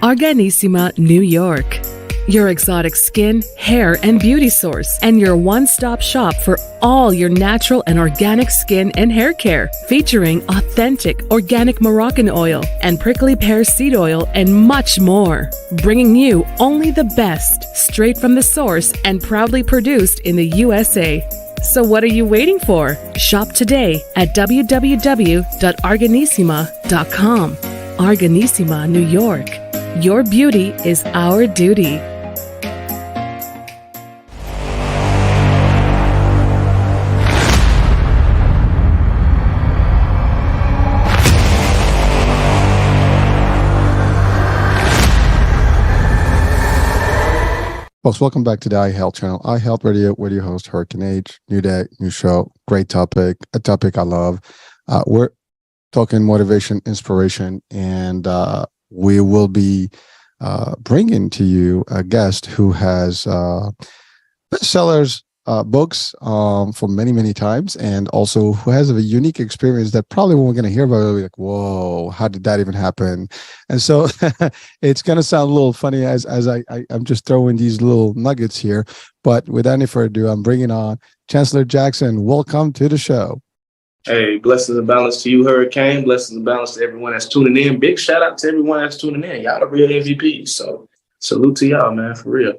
Arganissima, New York. Your exotic skin, hair, and beauty source, and your one-stop shop for all your natural and organic skin and hair care, featuring authentic organic Moroccan oil and prickly pear seed oil and much more. Bringing you only the best, straight from the source and proudly produced in the USA. So what are you waiting for? Shop today at www.arganissima.com. Arganissima, New York. Your beauty is our duty. Folks, welcome back to the iHealth channel. iHealth Radio with your host, Hurricane H. New day, new show, great topic, a topic I love. We're talking motivation, inspiration, and we will be bringing to you a guest who has bestsellers, books for many, many times, and also who has a unique experience that probably when we're going to hear about it, we'll be like, whoa, how did that even happen? And so it's going to sound a little funny as I'm just throwing these little nuggets here. But without any further ado, I'm bringing on Chancellor Jackson. Welcome to the show. Hey, blessings and balance to you, Hurricane. Blessings and balance to everyone that's tuning in. Big shout out to everyone that's tuning in. Y'all the real MVPs. So salute to y'all, man, for real.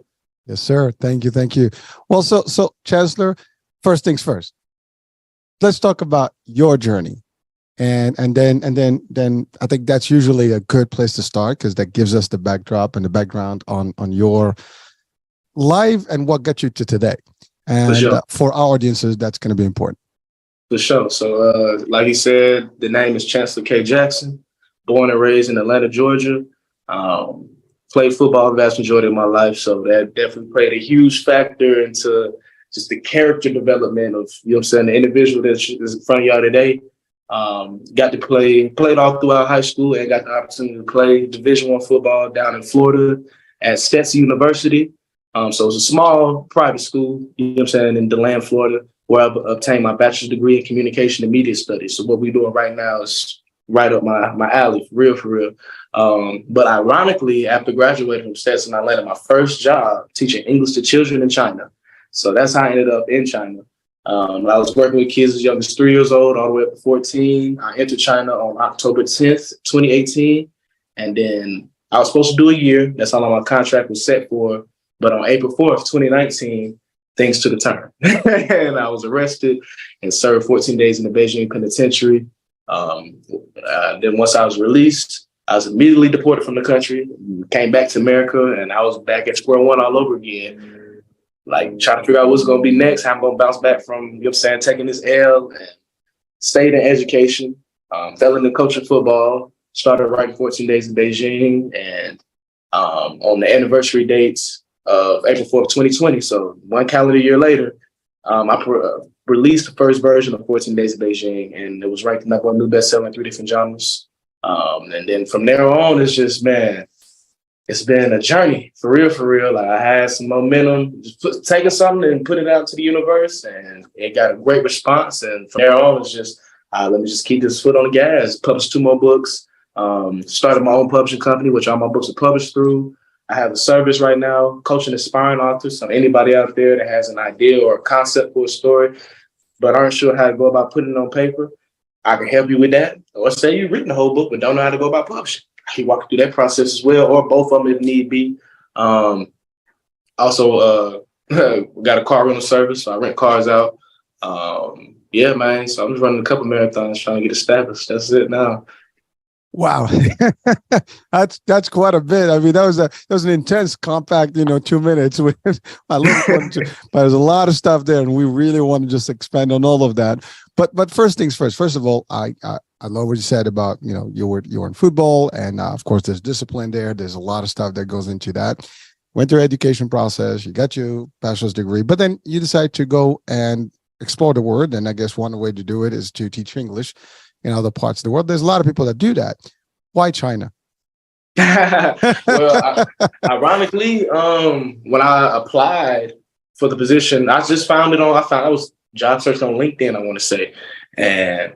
Yes, sir. Thank you. Thank you. Well, so Chancellor, first things first. Let's talk about your journey. And then I think that's usually a good place to start because that gives us the backdrop and the background on your life and what got you to today. And for sure. For our audiences, that's going to be important. For sure. So like he said, the name is Chancellor K. Jackson, born and raised in Atlanta, Georgia. Played football the vast majority of my life. So that definitely played a huge factor into just the character development of, you know what I'm saying, the individual that's in front of y'all today. Got to played all throughout high school and got the opportunity to play Division I football down in Florida at Stetson University. So it was a small private school, you know what I'm saying, in DeLand, Florida, where I obtained my bachelor's degree in communication and media studies. So what we're doing right now is right up my alley, for real. But ironically, after graduating from Stetson, I landed my first job teaching English to children in China. So that's how I ended up in China. I was working with kids as young as 3 years old, all the way up to 14. I entered China on October 10th, 2018. And then I was supposed to do a year. That's how long my contract was set for. But on April 4th, 2019, things took a turn. And I was arrested and served 14 days in the Beijing penitentiary. Then once I was released, I was immediately deported from the country, came back to America, and I was back at square one all over again. Like trying to figure out what's going to be next, how I'm going to bounce back from, you know what I'm saying, taking this L, and stayed in education, fell into coaching football, started writing 14 Days in Beijing, and on the anniversary dates of April 4th, 2020, so one calendar year later, I released the first version of 14 Days in Beijing, and it was ranked number one new bestseller in 3 different genres. And then from there on, it's just, man, it's been a journey for real. Like I had some momentum, just taking something and put it out to the universe, and it got a great response. And from there on, it's just, let me just keep this foot on the gas, published 2 more books, started my own publishing company, which all my books are published through. I have a service right now, coaching aspiring authors. So anybody out there that has an idea or a concept for a story, but aren't sure how to go about putting it on paper, I can help you with that. Or say you've written the whole book, but don't know how to go about publishing. I can walk you through that process as well, or both of them if need be. Also, got a car rental service, so I rent cars out. Yeah, man. So I'm just running a couple marathons trying to get established. That's it now. Wow, that's quite a bit. I mean, that was an intense, compact, 2 minutes. I look forward to, but there's a lot of stuff there, and we really want to just expand on all of that. But first things first. First of all, I love what you said about you were in football, and of course there's discipline there. There's a lot of stuff that goes into that. Went through education process. You got your bachelor's degree, but then you decide to go and explore the world. And I guess one way to do it is to teach English in other parts of the world. There's a lot of people that do that. Why China? Well, ironically, when I applied for the position, I just found it I was job searching on LinkedIn, I want to say. And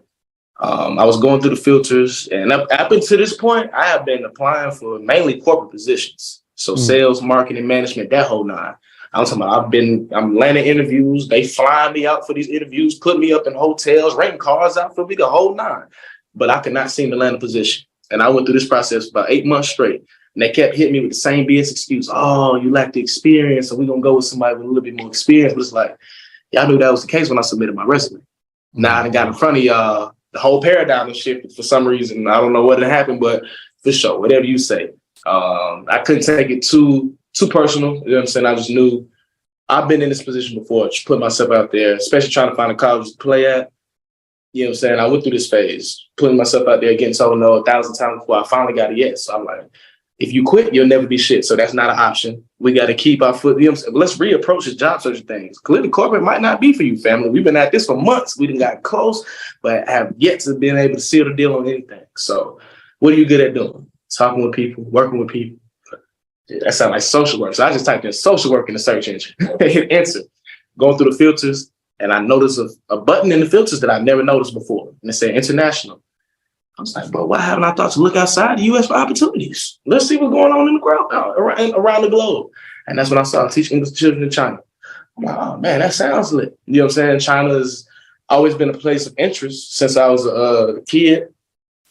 I was going through the filters, and up until this point, I have been applying for mainly corporate positions. So sales, marketing, management, that whole nine. I'm talking about I'm landing interviews. They fly me out for these interviews, put me up in hotels, renting cars out for me, the whole nine. But I could not seem to land a position. And I went through this process for about 8 months straight. And they kept hitting me with the same BS excuse. Oh, you lack the experience, so we're going to go with somebody with a little bit more experience. But it's like, y'all knew that was the case when I submitted my resume. Now I got in front of y'all, the whole paradigm has shifted for some reason. I don't know what happened, but for sure, whatever you say. I couldn't take it too personal. You know what I'm saying? I just knew I've been in this position before, just put myself out there, especially trying to find a college to play at. You know what I'm saying? I went through this phase, putting myself out there, getting told no 1,000 times before I finally got a yes. So I'm like, if you quit, you'll never be shit. So that's not an option. We got to keep our foot. You know what I'm saying? Let's reapproach the job search things. Clearly, corporate might not be for you, family. We've been at this for months. We done got close, but have yet to been able to seal the deal on anything. So what are you good at doing? Talking with people, working with people. That sounds like social work. So I just typed in social work in the search engine. Hit enter. Going through the filters, and I noticed a button in the filters that I never noticed before. And it said international. I was like, bro, why haven't I thought to look outside the U.S. for opportunities? Let's see what's going on in the crowd around the globe. And that's when I started teaching English to children in China. I'm like, oh, man, that sounds lit. You know what I'm saying? China's always been a place of interest since I was a kid.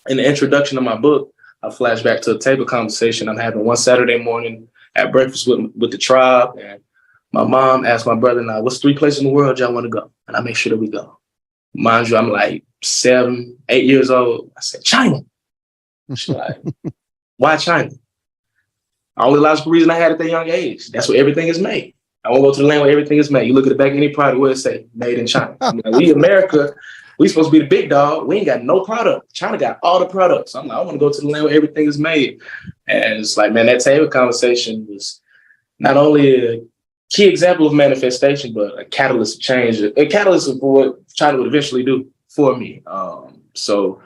In the introduction of my book, I flash back to a table conversation I'm having one Saturday morning at breakfast with the tribe. And my mom asked my brother and I, what's 3 places in the world y'all want to go? And I make sure that we go. Mind you, I'm like 7, 8 years old. I said, China. She's like, why China? Only logical reason I had at that young age. That's where everything is made. I want to go to the land where everything is made. You look at the back of any product, where it say made in China. We America, we supposed to be the big dog. We ain't got no product. China got all the products. I'm like, I want to go to the land where everything is made. And it's like, man, that table conversation was not only a key example of manifestation, but a catalyst of change, a catalyst for what China would eventually do for me. So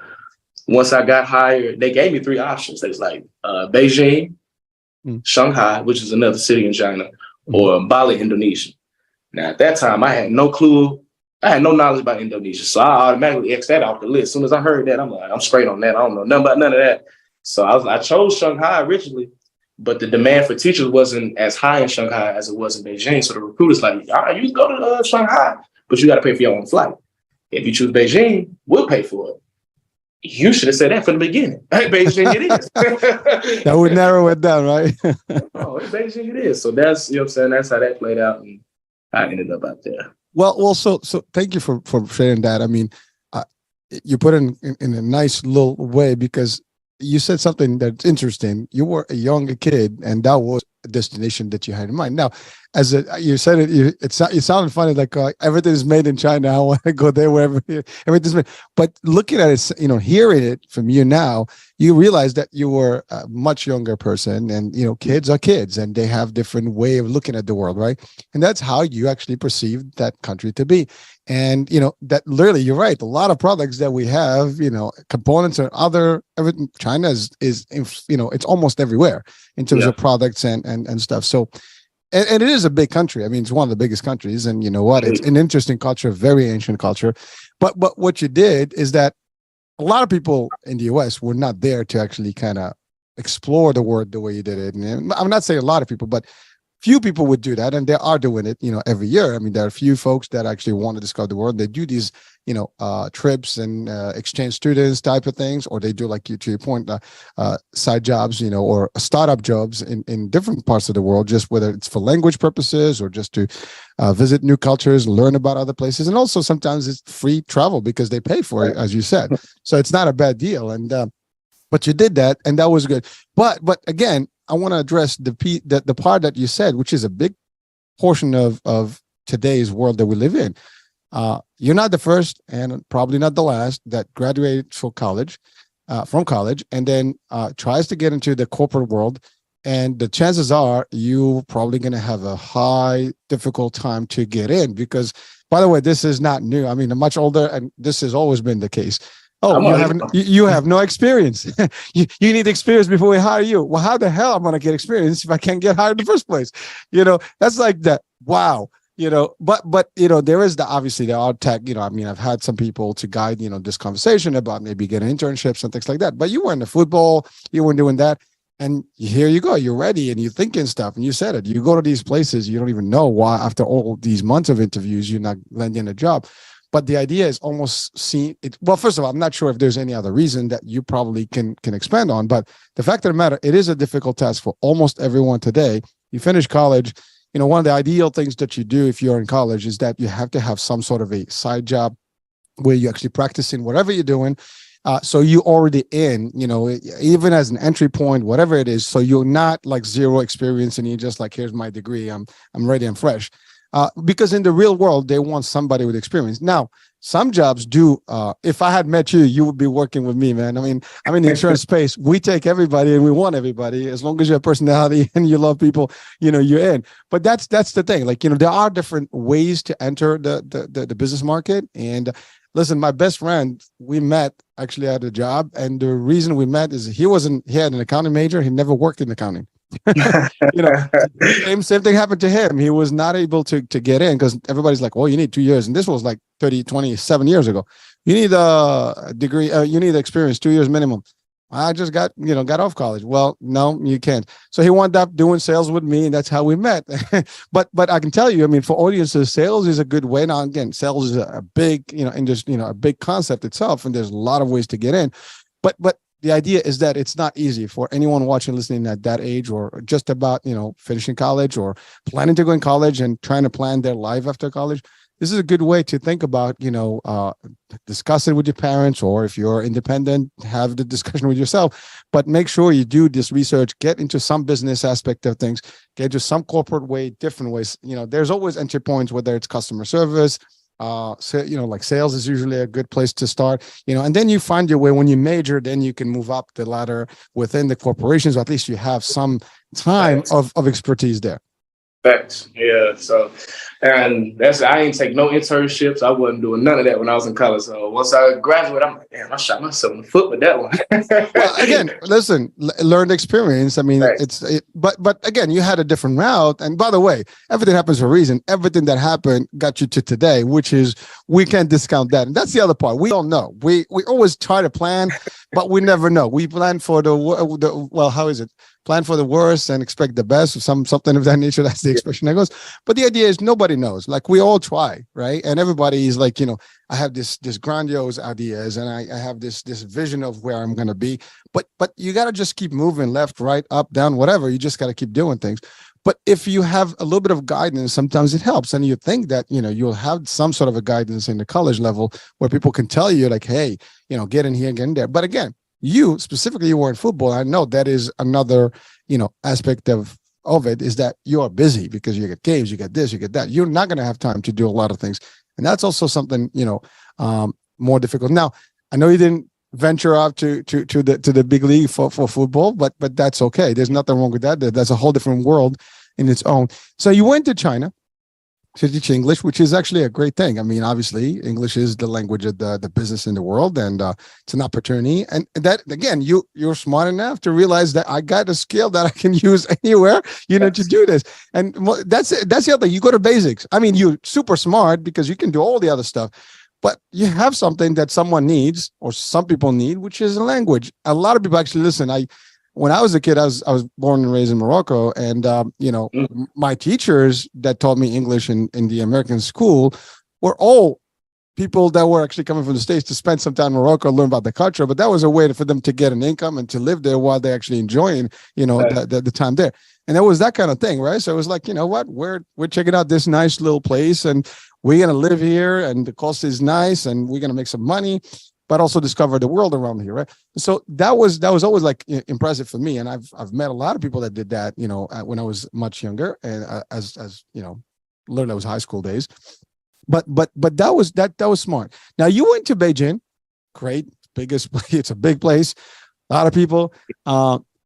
once I got hired, they gave me 3 options. They was like Beijing, Shanghai, which is another city in China, or Bali, Indonesia. Now, at that time, I had no clue. I had no knowledge about Indonesia. So I automatically X'd that off the list. As soon as I heard that, I'm like, I'm straight on that. I don't know nothing about none of that. So I chose Shanghai originally, but the demand for teachers wasn't as high in Shanghai as it was in Beijing. So the recruiter's like, all right, you go to Shanghai, but you got to pay for your own flight. If you choose Beijing, we'll pay for it. You should have said that from the beginning. Hey, Beijing it is. That would narrow it down, right? Oh, it's Beijing it is. So that's, you know what I'm saying, that's how that played out, and I ended up out there. Well, so thank you for sharing that. I mean, you put it in a nice little way, because you said something that's interesting. You were a young kid, and that was a destination that you had in mind. Now, you said it, it sounded funny, like everything is made in China. I want to go there wherever everything's made. But looking at it, hearing it from you now, you realize that you were a much younger person, and kids are kids, and they have different way of looking at the world, right? And that's how you actually perceived that country to be. And that literally, you're right. A lot of products that we have, components and everything. China is it's almost everywhere in terms of products and stuff. So, and it is a big country. I mean, it's one of the biggest countries, and you know what? It's an interesting culture, very ancient culture. But what you did is that a lot of people in the U.S. were not there to actually kind of explore the world the way you did it. And I'm not saying a lot of people, but few people would do that, and they are doing it, every year. I mean, there are a few folks that actually want to discover the world. They do these, trips and exchange students type of things, or they do, like to your point, side jobs, or startup jobs in different parts of the world, just whether it's for language purposes or just to visit new cultures, learn about other places. And also sometimes it's free travel because they pay for it, as you said. So it's not a bad deal. And but you did that, and that was good. But again, I want to address the part that you said, which is a big portion of today's world that we live in. You're not the first, and probably not the last, that graduated from college, and then tries to get into the corporate world. And the chances are you're probably going to have a high, difficult time to get in, because, by the way, this is not new. I mean, I'm much older, and this has always been the case. Oh, you have no experience. you need experience before we hire you. Well, how the hell am I going to get experience if I can't get hired in the first place? That's like that. Wow. but there is obviously there are tech, I mean, I've had some people to guide, this conversation about maybe getting internships and things like that, but you weren't in football, you weren't doing that. And here you go, you're ready and you're thinking stuff. And you said it, you go to these places, you don't even know why after all these months of interviews, you're not landing a job. But the idea is almost seen it. Well, first of all, I'm not sure if there's any other reason that you probably can expand on, but the fact of the matter, it is a difficult task for almost everyone today. You finish college, one of the ideal things that you do if you're in college is that you have to have some sort of a side job where you're actually practicing whatever you're doing. So you're already in, even as an entry point, whatever it is. So you're not like zero experience and you're just like, here's my degree. I'm ready and fresh. Because in the real world, they want somebody with experience. Now, some jobs do. If I had met you, you would be working with me, man. I mean, I'm in the insurance space. We take everybody and we want everybody. As long as you have personality and you love people, you're in. But that's the thing. Like, there are different ways to enter the business market. And listen, my best friend, we met actually at a job. And the reason we met is he had an accounting major. He never worked in accounting. Same thing happened to him. He was not able to get in because everybody's like, well, you need 2 years. And this was like 27 years ago. You need a degree, you need experience, 2 years minimum. I just got off college. Well, no, you can't. So he wound up doing sales with me, and that's how we met. But I can tell you, I mean, for audiences, sales is a good way. Now, again, sales is a big, industry, a big concept itself, and there's a lot of ways to get in. But the idea is that it's not easy for anyone watching, listening at that age, or just about, finishing college or planning to go in college and trying to plan their life after college. This is a good way to think about, discuss it with your parents, or if you're independent, have the discussion with yourself, but make sure you do this research, get into some business aspect of things, get into some corporate way, different ways. There's always entry points, whether it's customer service, like sales is usually a good place to start, and then you find your way. When you major, then you can move up the ladder within the corporations, or at least you have some time of expertise there. Facts. Yeah. So, and I ain't take no internships. I wasn't doing none of that when I was in college. So once I graduated, I'm like, damn, I shot myself in the foot with that one. Well, again, listen, learned experience. I mean, Facts. But again, you had a different route. And by the way, everything happens for a reason. Everything that happened got you to today, which is, we can't discount that. And that's the other part. We don't know. We always try to plan, but we never know. We plan for how is it? Plan for the worst and expect the best, or something of that nature. That's the expression that goes. But the idea is nobody knows. Like, we all try, right? And everybody is like, I have this grandiose ideas, and I have this vision of where I'm gonna be. But you gotta just keep moving left, right, up, down, whatever. You just gotta keep doing things. But if you have a little bit of guidance, sometimes it helps. And you think that, you'll have some sort of a guidance in the college level where people can tell you like, hey, get in here, get in there. But again, you specifically, you were in football. I know that is another, aspect of it, is that you are busy because you get games, you get this, you get that. You're not going to have time to do a lot of things. And that's also something, more difficult. Now, I know you didn't venture out to the big league for football, but that's okay. There's nothing wrong with that. That's a whole different world in its own. So you went to China to teach English, which is actually a great thing. I mean, obviously, English is the language of the business in the world, and it's an opportunity. And that, again, you're smart enough to realize that I got a skill that I can use anywhere, to do this. And that's the other thing. You go to basics. I mean, you're super smart because you can do all the other stuff, but you have something that someone needs, or some people need, which is a language. A lot of people actually listen. When I was a kid, I was born and raised in Morocco, and my teachers that taught me English in the American school were all people that were actually coming from the States to spend some time in Morocco, learn about the culture. But that was a way for them to get an income and to live there while they're actually enjoying, the time there. And it was that kind of thing, right? So it was like, what, we're checking out this nice little place, and we're gonna live here, and the cost is nice, and we're gonna make some money, but also discover the world around here, right? So that was always like impressive for me, and I've met a lot of people that did that, when I was much younger, and as literally that was high school days. But that was smart. Now you went to Beijing, great, biggest, it's a big place, a lot of people,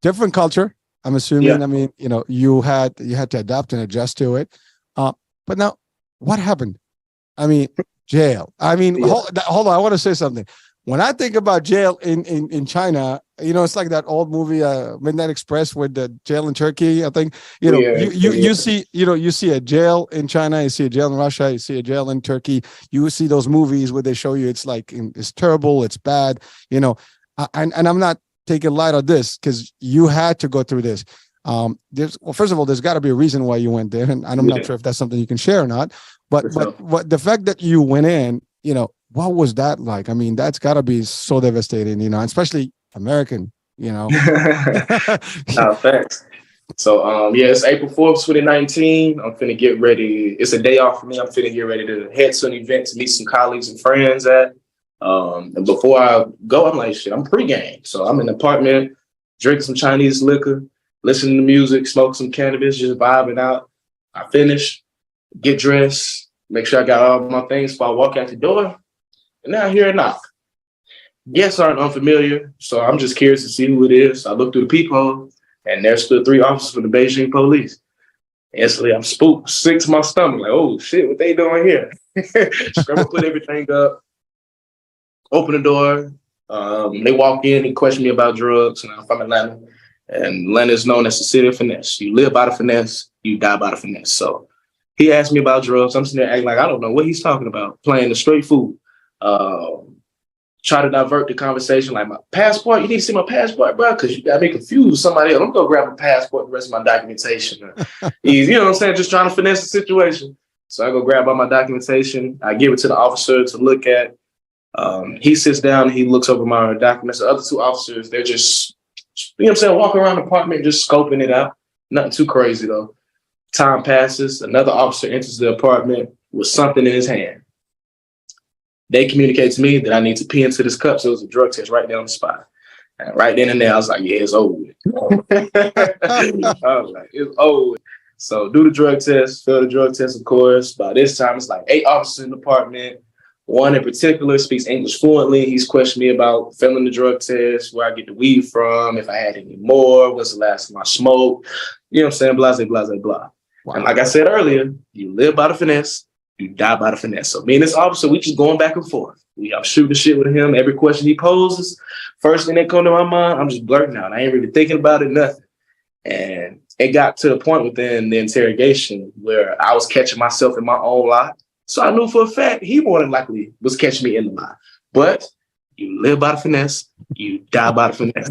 different culture. I'm assuming. Yeah. I mean, you had to adapt and adjust to it. But now, what happened? I mean, jail. I mean, hold on, I want to say something. when I think about jail in China, it's like that old movie, Midnight Express, with the jail in Turkey. I think, you see, you see a jail in China, you see a jail in Russia, you see a jail in Turkey. You see those movies where they show you it's like, it's terrible, it's bad, and I'm not taking light of this because you had to go through this. First of all, there's got to be a reason why you went there, and I'm not sure if that's something you can share or not. But what the fact that you went in, what was that like? I mean, that's got to be so devastating, especially American, No, thanks. So, it's April 4th, 2019. I'm finna get ready. It's a day off for me. I'm finna get ready to head to an event to meet some colleagues and friends at. And before I go, I'm like, shit, I'm pre-game. So I'm in the apartment, drinking some Chinese liquor, listening to music, smoke some cannabis, just vibing out. I finish, get dressed, make sure I got all my things before I walk out the door. And now I hear a knock. Guests aren't unfamiliar, so I'm just curious to see who it is. I look through the peephole, and there stood 3 officers from the Beijing police. Instantly, I'm spooked, sick to my stomach, like, oh shit, what they doing here? Scramble, put everything up, open the door. They walk in and question me about drugs, and I'm from Atlanta. And Atlanta is known as the city of finesse. You live by the finesse, you die by the finesse. So he asked me about drugs. I'm sitting there acting like I don't know what he's talking about, playing the straight fool. Try to divert the conversation, like, my passport, you need to see my passport, bro, because you got me confused. Somebody else, I'm going to grab a passport, the rest of my documentation. You know what I'm saying? Just trying to finesse the situation. So I go grab all my documentation. I give it to the officer to look at. He sits down, he looks over my documents. The other 2 officers, they're just, walking around the apartment, just scoping it out. Nothing too crazy, though. Time passes. Another officer enters the apartment with something in his hand. They communicate to me that I need to pee into this cup, so it was a drug test right there on the spot. And right then and there, I was like, yeah, it's over. I was like, it's over. So do the drug test, fail the drug test, of course. By this time, it's like 8 officers in the apartment. One in particular speaks English fluently. He's questioned me about failing the drug test, where I get the weed from, if I had any more, when's the last time I smoked. You know what I'm saying? Blah, blah, blah, blah. Wow. And like I said earlier, you live by the finesse, you die by the finesse. So me and this officer, we just going back and forth. I'm shooting shit with him. Every question he poses, first thing that come to my mind, I'm just blurting out. I ain't really thinking about it, nothing. And it got to the point within the interrogation where I was catching myself in my own lie. So I knew for a fact he more than likely was catching me in the lie. But you live by the finesse, you die by the finesse.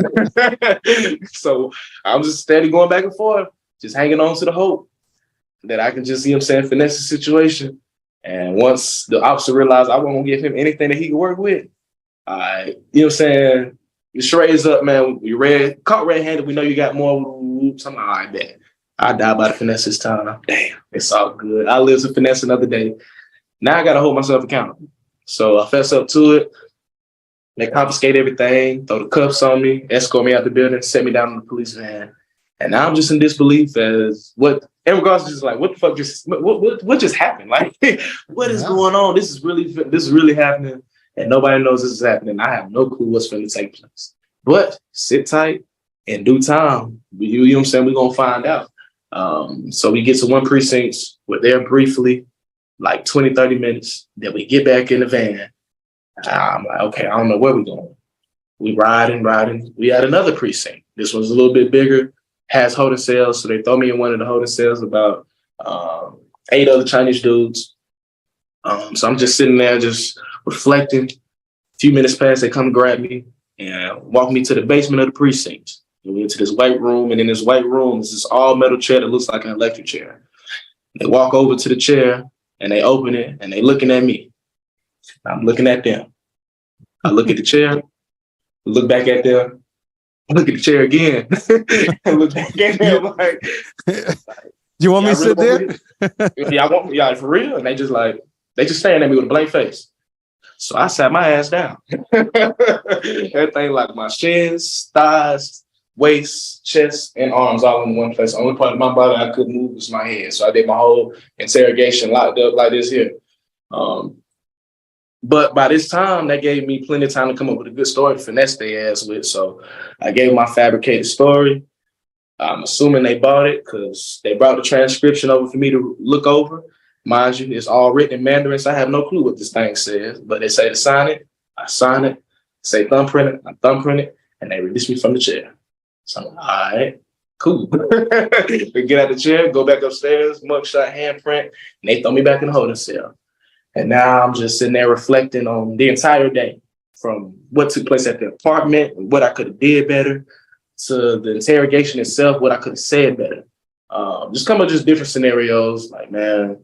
So I'm just steady going back and forth, just hanging on to the hope that I can just, finesse the situation. And once the officer realized I wasn't gonna give him anything that he could work with, the charades up, man. We caught red-handed. We know you got more. So I'm like, all right, bet. I die by the finesse this time. Damn, it's all good. I live to finesse another day. Now I gotta hold myself accountable. So I fess up to it. They confiscate everything, throw the cuffs on me, escort me out the building, set me down in the police van. And now I'm just in disbelief as in regards to just like, what the fuck what just happened? Like, what is going on? This is really happening, and nobody knows this is happening. I have no clue what's going to take place. But sit tight. In due time, you know what I'm saying, we're going to find out. So we get to one precinct. We're there briefly, like 20, 30 minutes. Then we get back in the van. I'm like, okay, I don't know where we're going. We riding. We had another precinct. This one's a little bit bigger, has holding cells. So they throw me in one of the holding cells, about 8 other Chinese dudes. So I'm just sitting there, just reflecting. A few minutes pass, they come grab me and walk me to the basement of the precinct. We went to this white room, and in this white room is this all metal chair that looks like an electric chair. They walk over to the chair and they open it and they looking at me. I'm looking at them. I look at the chair, look back at them, I look at the chair again, and look back at them like, you want me to sit there? Yeah, for real. And they just staring at me with a blank face. So I sat my ass down. Everything like my shins, thighs, waist, chest, and arms all in one place. The only part of my body I couldn't move was my head. So I did my whole interrogation locked up like this here. But by this time, that gave me plenty of time to come up with a good story to finesse their ass with. So I gave my fabricated story. I'm assuming they bought it because they brought the transcription over for me to look over. Mind you, it's all written in Mandarin, so I have no clue what this thing says. But they say to sign it. I sign it. say thumbprint it, I thumbprint it, and they release me from the chair. So I'm like, all right, cool. We get out the chair, go back upstairs, mugshot, handprint, and they throw me back in the holding cell. And now I'm just sitting there reflecting on the entire day, from what took place at the apartment, what I could have did better, to the interrogation itself, what I could have said better. Just come up with just different scenarios, like, man,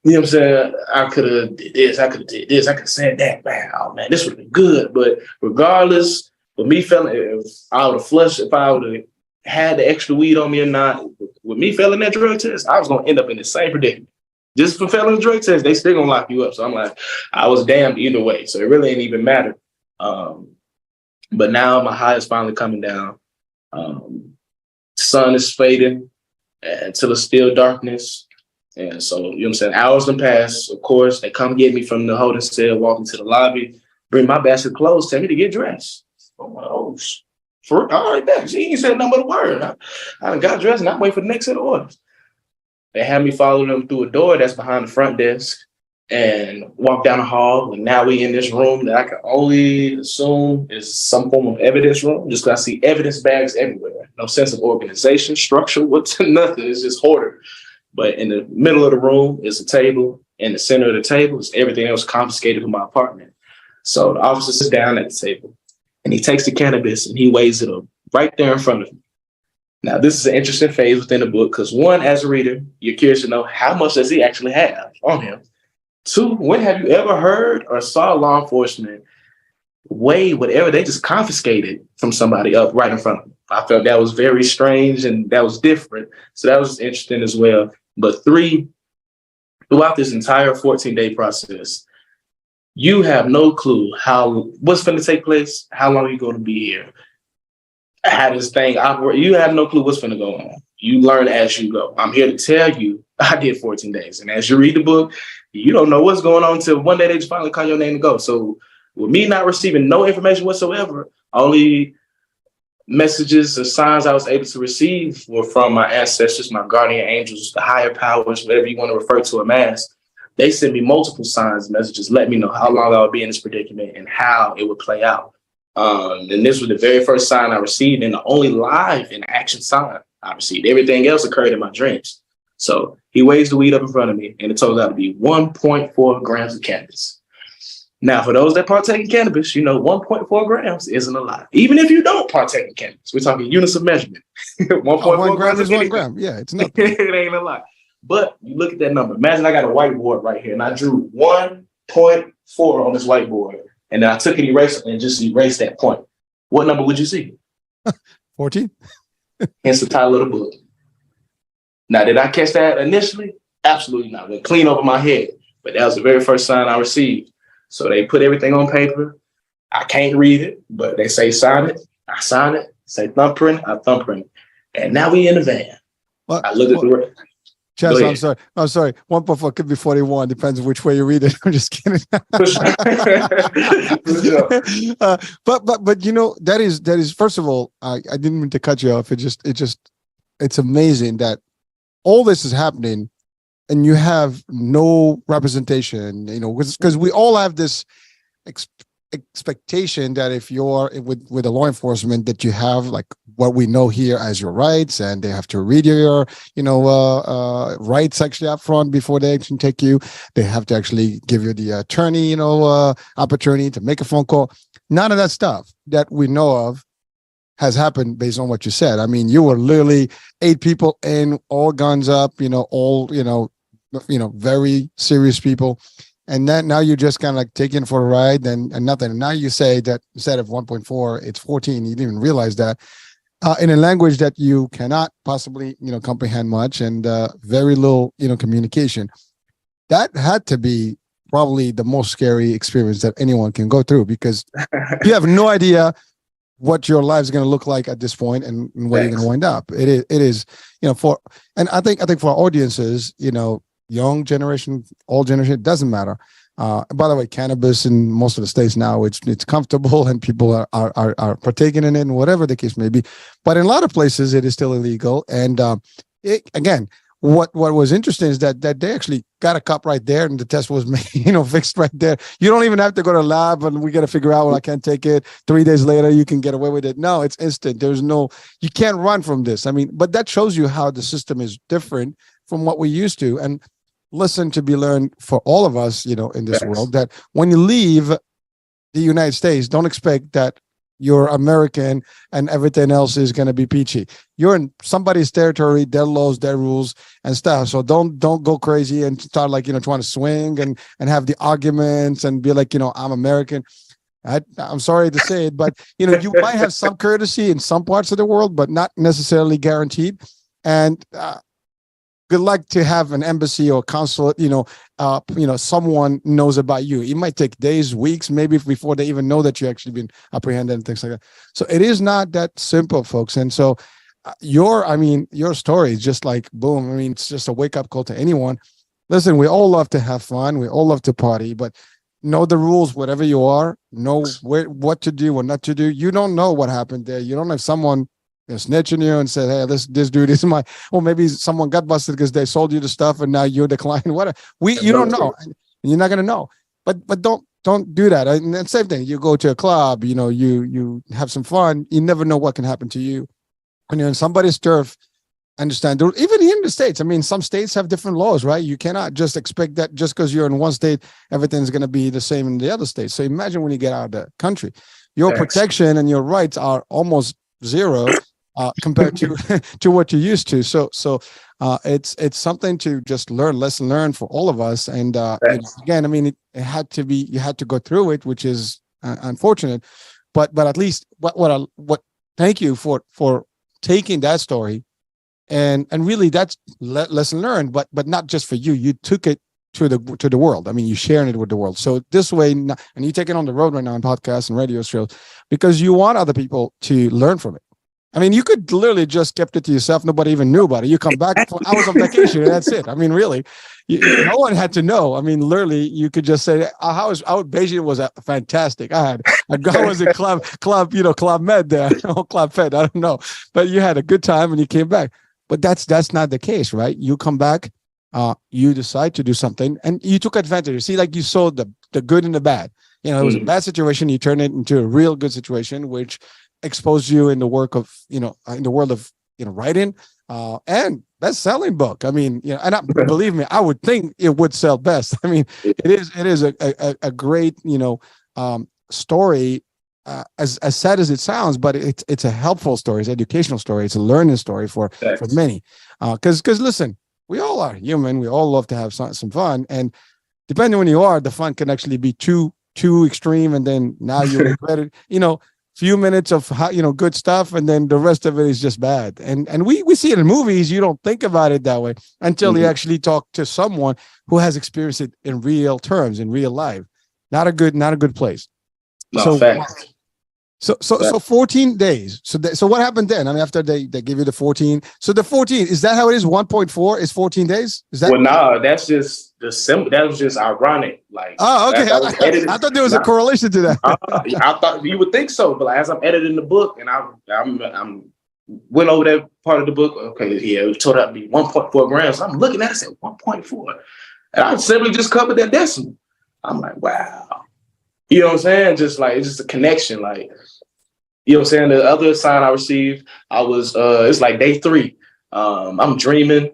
you know what I'm saying? I could have did this, I could have did this, I could have said that, man. Oh man, this would have been good. But regardless, with me feeling, if I would have flushed, if I would have had the extra weed on me or not, with me failing that drug test, I was gonna end up in the same predicament. Just for failing the drug test, they still gonna lock you up. So I'm like, I was damned either way. So it really ain't even matter. But now my high is finally coming down. Sun is fading until it's still darkness. And so, you know what I'm saying? Hours done pass. Of course, they come get me from the holding cell, walk into the lobby, bring my basket of clothes, tell me to get dressed. I'm like, oh, all right, man. She ain't said nothing but a word. I done got dressed and I wait for the next set of orders. They had me follow them through a door that's behind the front desk and walk down the hall. And now we in this room that I can only assume is some form of evidence room, just because I see evidence bags everywhere. No sense of organization, structure, what's nothing. It's just hoarder. But in the middle of the room is a table. In the center of the table is everything else confiscated from my apartment. So the officer sits down at the table and he takes the cannabis and he weighs it up right there in front of me. Now, this is an interesting phase within the book because, one, as a reader, you're curious to know how much does he actually have on him. Two, when have you ever heard or saw law enforcement weigh whatever they just confiscated from somebody up right in front of them? I felt that was very strange and that was different. So that was interesting as well. But three, throughout this entire 14-day process, you have no clue what's going to take place, how long you're going to be here, how this thing operates. You have no clue what's going to go on. You learn as you go. I'm here to tell you I did 14 days. And as you read the book, you don't know what's going on until one day they just finally call your name to go. So with me not receiving no information whatsoever, only messages or signs I was able to receive were from my ancestors, my guardian angels, the higher powers, whatever you want to refer to them as. They sent me multiple signs, messages, let me know how long I would be in this predicament and how it would play out. And this was the very first sign I received and the only live in action sign I received. Everything else occurred in my dreams. So he weighs the weed up in front of me and it turns out to be 1.4 grams of cannabis. Now, for those that partake in cannabis, 1.4 grams isn't a lot. Even if you don't partake in cannabis, we're talking units of measurement. 1.4 grams is 1 gram. Yeah, it's nothing. It ain't a lot. But you look at that number. Imagine I got a whiteboard right here and I drew 1.4 on this whiteboard. And then I took an eraser and just erased that point. What number would you see? 14. Hence the title of the book. Now, did I catch that initially? Absolutely not. It went clean over my head. But that was the very first sign I received. So they put everything on paper. I can't read it, but they say sign it. I sign it. Say thumbprint. I thumbprint it. And now we in the van. I look at the Chancellor, I'm sorry. 1.4 could be 41. Depends which way you read it. I'm just kidding. But that is first of all, I didn't mean to cut you off. It's amazing that all this is happening and you have no representation, because we all have this expectation that if you're with the law enforcement, that you have like what we know here as your rights, and they have to read your rights actually up front before they actually take you. They have to actually give you the attorney, opportunity to make a phone call. None of that stuff that we know of has happened based on what you said. I mean, you were literally 8 people in, all guns up, all very serious people. And then now you're just kind of like taking for a ride and nothing. And now you say that instead of 1.4, it's 14. You didn't even realize that in a language that you cannot possibly, comprehend much and very little, communication. That had to be probably the most scary experience that anyone can go through, because you have no idea what your life is going to look like at this point and where you're going to wind up. It is, and I think for our audiences, young generation, old generation, it doesn't matter. By the way, cannabis in most of the states now, it's comfortable and people are partaking in it, and whatever the case may be. But in a lot of places, it is still illegal. And again, what was interesting is that they actually got a cup right there, and the test was made, fixed right there. You don't even have to go to the lab, and we got to figure out, well, I can't take it. 3 days later, you can get away with it. No, it's instant. You can't run from this. I mean, but that shows you how the system is different from what we used to. And listen, to be learned for all of us, in this world, that when you leave the United States, don't expect that you're American and everything else is going to be peachy. You're in somebody's territory, their laws, their rules and stuff. So don't go crazy and start trying to swing and have the arguments and be like, I'm American. I'm sorry to say it, but you might have some courtesy in some parts of the world, but not necessarily guaranteed. And good luck to have an embassy or consulate, someone knows about you. It might take days, weeks, maybe before they even know that you actually been apprehended and things like that. So it is not that simple, folks. And so your story is just like, boom. I mean, it's just a wake up call to anyone. Listen, we all love to have fun. We all love to party, but know the rules, whatever you are, know what to do, what not to do. You don't know what happened there. You don't know if someone snitching you and said, hey, this dude is or maybe someone got busted because they sold you the stuff and now you're the client. Whatever. You don't know. And you're not gonna know. But don't do that. And then same thing. You go to a club, you have some fun. You never know what can happen to you when you're in somebody's turf. Understand? Even here in the States, I mean, some states have different laws, right? You cannot just expect that just because you're in one state, everything's gonna be the same in the other states. So imagine when you get out of the country, your protection and your rights are almost zero. Compared to what you're used to. So it's something to just lesson learn for all of us. And again, I mean, it had to be, you had to go through it, which is unfortunate, but at least thank you for taking that story and really that's lesson learned, but not just for you. You took it to the world. I mean, you're sharing it with the world. So this way, and you take it on the road right now in podcasts and radio shows because you want other people to learn from it. I mean, you could literally just kept it to yourself. Nobody even knew about it. You come back for hours on vacation and that's it. I mean, really, no one had to know. I mean, literally, you could just say, Beijing was fantastic. I was in Club Med there, Club Fed. I don't know, but you had a good time and you came back. But that's not the case, right? You come back, you decide to do something and you took advantage. You see, like you saw the good and the bad. It was a bad situation. You turned it into a real good situation, which exposed you in the work of, in the world of, writing, and best-selling book. I mean, and believe me, I would think it would sell best. I mean, it is a great, story, as sad as it sounds, but it's a helpful story. It's an educational story. It's a learning story for many. Because listen, we all are human. We all love to have some fun, and depending on when you are, the fun can actually be too extreme, and then now you regret it. Few minutes of good stuff, and then the rest of it is just bad. And we see it in movies. You don't think about it that way until you actually talk to someone who has experienced it in real terms, in real life. Not a good place. No, facts. So 14 days. So what happened then? I mean, after they give you the 14. So the 14, is that how it is? 1.4 is 14 days? Is that? Well, no, that's just that was just ironic. Like, oh, okay. I thought there was a correlation to that. I thought you would think so, but like, as I'm editing the book and I'm went over that part of the book. Okay, yeah, it turned out to be 1.4 grams. So I'm looking at it, I said 1.4, and I simply just covered that decimal. I'm like, wow. You know what I'm saying? Just like, it's just a connection. Like, you know what I'm saying? The other sign I received, it's like day 3. I'm dreaming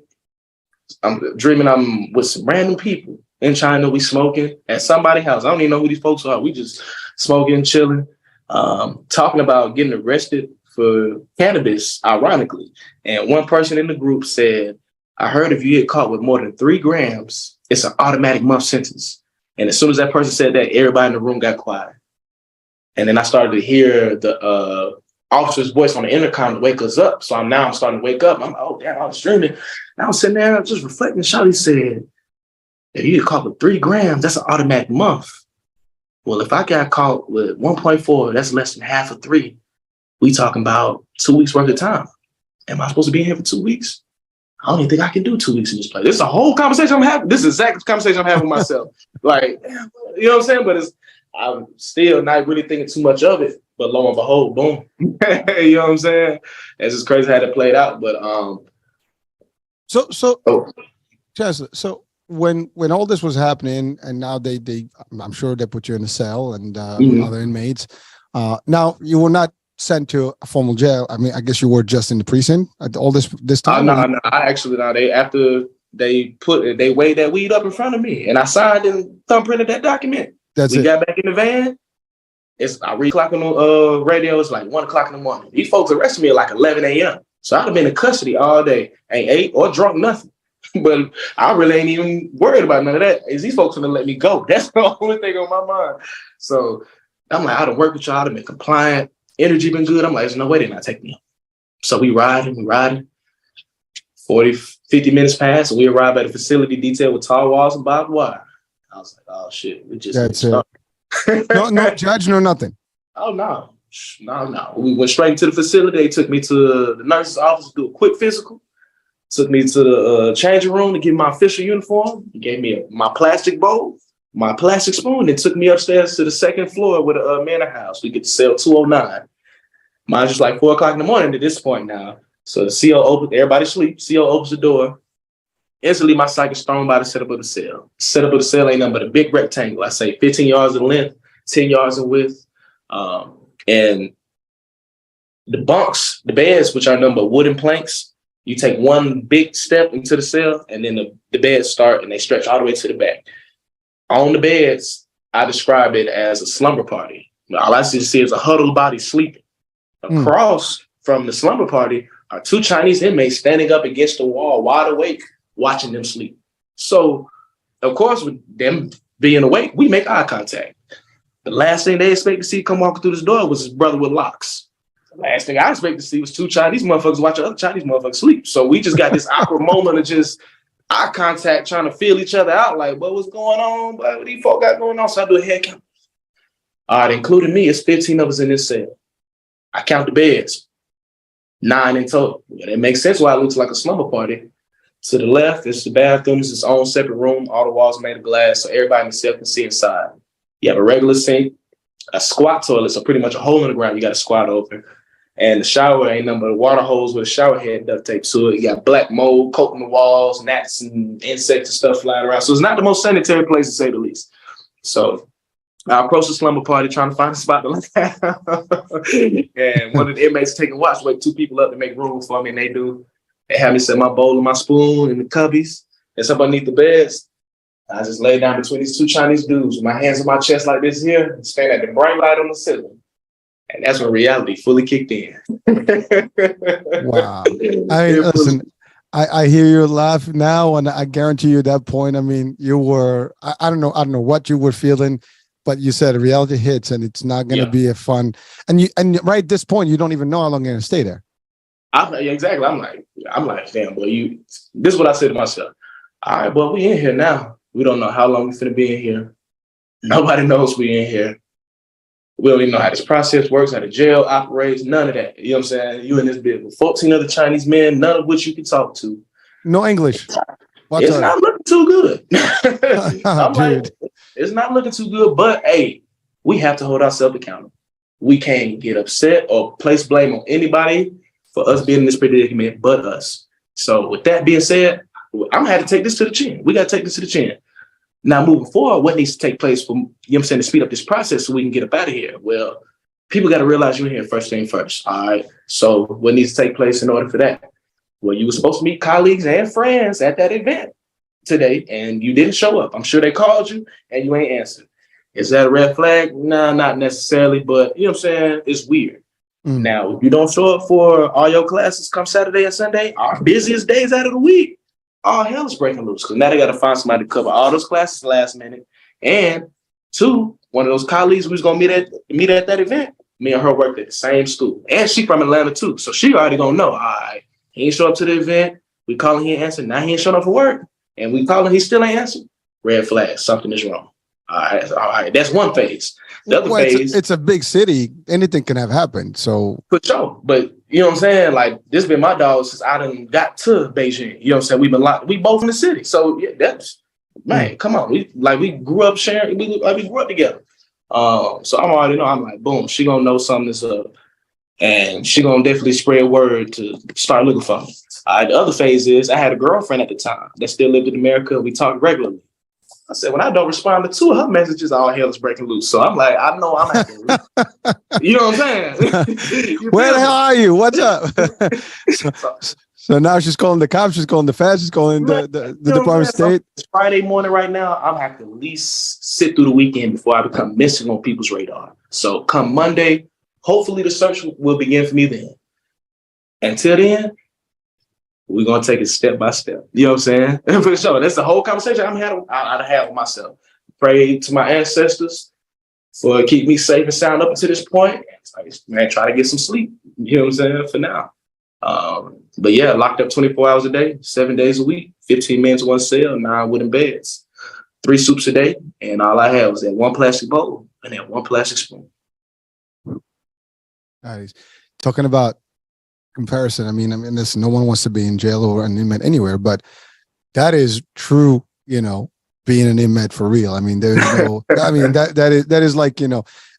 I'm with some random people in China. We smoking at somebody's house. I don't even know who these folks are. We just smoking, chilling, talking about getting arrested for cannabis, ironically. And one person in the group said, I heard if you get caught with more than 3 grams, it's an automatic month sentence. And as soon as that person said that, everybody in the room got quiet. And then I started to hear the officer's voice on the intercom to wake us up. So I'm starting to wake up. I'm like, oh, damn, I was streaming. And I was sitting there just reflecting. Shawty said, if you get caught with 3 grams, that's an automatic month. Well, if I got caught with 1.4, that's less than half of 3. We talking about 2 weeks worth of time. Am I supposed to be in here for 2 weeks? I don't even think I can do 2 weeks in this place. This is a whole conversation I'm having. This is the exact conversation I'm having with myself. Like, you know what I'm saying? But I'm still not really thinking too much of it. But lo and behold, boom. You know what I'm saying? It's just crazy how it played out. But Chancellor, so when all this was happening, and now they I'm sure they put you in a cell and with other inmates. Now you were not sent to a formal jail. I mean, I guess you were just in the precinct at all this time. No. I actually they weighed that weed up in front of me, and I signed and thumbprinted that document. We got back in the van. I read clock on the radio. It's like 1 o'clock in the morning. These folks arrested me at like 11 a.m. So I'd have been in custody all day. Ain't ate or drunk nothing. But I really ain't even worried about none of that. Is these folks gonna let me go? That's the only thing on my mind. So I'm like, I done worked with y'all. I've been compliant. Energy been good. I'm like, there's no way they're not taking me. So we riding. 40, 50 minutes pass, and we arrive at a facility detailed with tall walls and barbed wire. I was like, oh shit, we just that's it. No judge, no nothing. Oh no. We went straight into the facility. They took me to the nurse's office to do a quick physical. Took me to the changing room to get my official uniform. He gave me my plastic bowl, my plastic spoon, and took me upstairs to the second floor with a manor house. We get to cell 209. Mine's just like 4 o'clock in the morning at this point now. So the CO opens, everybody sleeps. CO opens the door. Instantly, my psych is thrown by the setup of the cell. The setup of the cell ain't nothing but a big rectangle. I say 15 yards in length, 10 yards in width. And the bunks, the beds, which are nothing but wooden planks, you take one big step into the cell, and then the beds start and they stretch all the way to the back. On the beds, I describe it as a slumber party. All I see is a huddled body sleeping. Across from the slumber party are 2 Chinese inmates standing up against the wall, wide awake, watching them sleep. So, of course, with them being awake, we make eye contact. The last thing they expect to see come walking through this door was his brother with locks. The last thing I expect to see was 2 Chinese motherfuckers watching other Chinese motherfuckers sleep. So we just got this awkward moment of just eye contact, trying to feel each other out, like, what's going on? What these folk got going on? So I do a head count. All right, including me, it's 15 of us in this cell. I count the beds, 9 in total. And it makes sense why it looks like a slumber party. To the left, it's the bathroom. It's its own separate room. All the walls made of glass, so everybody in the cell can see inside. You have a regular sink, a squat toilet, so pretty much a hole in the ground you got to squat over. And the shower ain't nothing but a water hose with a shower head duct tape to it. You got black mold coating the walls, gnats and insects and stuff flying around. So it's not the most sanitary place, to say the least. So I approached the slumber party trying to find a spot to lay down. And one of the inmates taking watch, wake 2 people up to make room for me, and they do. They have me set my bowl and my spoon in the cubbies. It's up underneath the beds. I just lay down between these 2 Chinese dudes with my hands on my chest like this here, and staring at the bright light on the ceiling. And that's when reality fully kicked in. Wow. I mean, listen, I hear you laugh now, and I guarantee you at that point, I mean, you were, I don't know what you were feeling, but you said reality hits and it's not going to be a fun. And right at this point, you don't even know how long you're going to stay there. Exactly. I'm like, damn, boy, this is what I said to myself. All right, well, we in here now. We don't know how long we're finna be in here. Nobody knows we in here. We don't even know how this process works, how the jail operates, none of that. You know what I'm saying? You in this bit with 14 other Chinese men, none of which you can talk to. No English. It's not looking too good. I'm like, it's not looking too good, but hey, we have to hold ourselves accountable. We can't get upset or place blame on anybody for us being in this predicament but us. So with that being said, I'm gonna have to take this to the chin. We gotta take this to the chin. Now, moving forward, what needs to take place for, you know what I'm saying, to speed up this process so we can get up out of here? Well, people got to realize you're here first thing first. All right. So what needs to take place in order for that? Well, you were supposed to meet colleagues and friends at that event today, and you didn't show up. I'm sure they called you and you ain't answered. Is that a red flag? No, not necessarily, but you know what I'm saying? It's weird. Now, if you don't show up for all your classes come Saturday and Sunday, our busiest days out of the week, all hell is breaking loose because now they got to find somebody to cover all those classes last minute. And 2, one of those colleagues we was gonna meet at that event, me and her worked at the same school, and she from Atlanta too, so she already gonna know. All right, he ain't show up to the event. We calling, he ain't answered. Now he ain't showing up for work, and we calling, he still ain't answered. Red flag, something is wrong. All right. That's one phase. The other phase, it's a big city. Anything can have happened. So for sure, but you know what I'm saying? Like, this been my dog since I done got to Beijing. You know what I'm saying? We both in the city. So yeah, that's, man, come on. We grew up sharing, we grew up together. So I'm already know, I'm like, boom, she gonna know something is up. And she gonna definitely spread word to start looking for me. The other phase is I had a girlfriend at the time that still lived in America. We talked regularly. I said, when I don't respond to two of her messages, all hell is breaking loose. So I'm like, I know I'm acting. You know what I'm saying? Where the hell are you? What's up? So now she's calling the cops, she's calling the feds, she's calling the Department of State. So it's Friday morning right now. I'm have to at least sit through the weekend before I become missing on people's radar. So come Monday, hopefully the search will begin for me then. Until then, we're going to take it step by step. You know what I'm saying? For sure. That's the whole conversation I'd have with myself. Pray to my ancestors for keep me safe and sound up until this point. Man, try to get some sleep. You know what I'm saying? For now. But yeah, locked up 24 hours a day, 7 days a week, 15 men to one cell, 9 wooden beds, 3 soups a day. And all I had was that one plastic bowl and that one plastic spoon. Nice. Talking about comparison. I mean, this, no one wants to be in jail or an inmate anywhere, but that is true, being an inmate for real. I mean, there's no, I mean, that is like,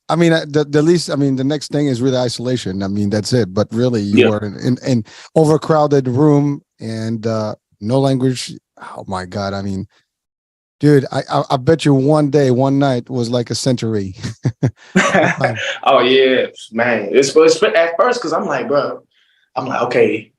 I mean, the least, I mean, the next thing is really isolation. I mean, that's it. But really, you are in an overcrowded room and no language. Oh my God. I mean, dude, I bet you one night was like a century. Oh yeah, man. It's at first because I'm like, okay,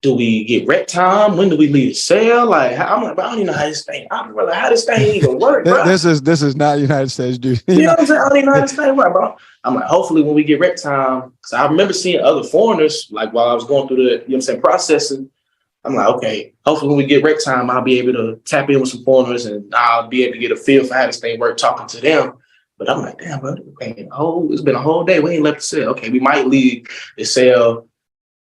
do we get rec time? When do we leave the cell? Like, I'm like, I don't even know how this thing. I don't know how this thing even works, bro. This is not United States, dude. You know what I'm saying? I don't even know how this thing works, bro. I'm like, hopefully when we get rec time, because I remember seeing other foreigners, like while I was going through the, processing. I'm like, okay, hopefully when we get rec time, I'll be able to tap in with some foreigners and I'll be able to get a feel for how this thing works talking to them. But I'm like, damn, bro, it's been a whole day. We ain't left the cell. Okay, we might leave the cell,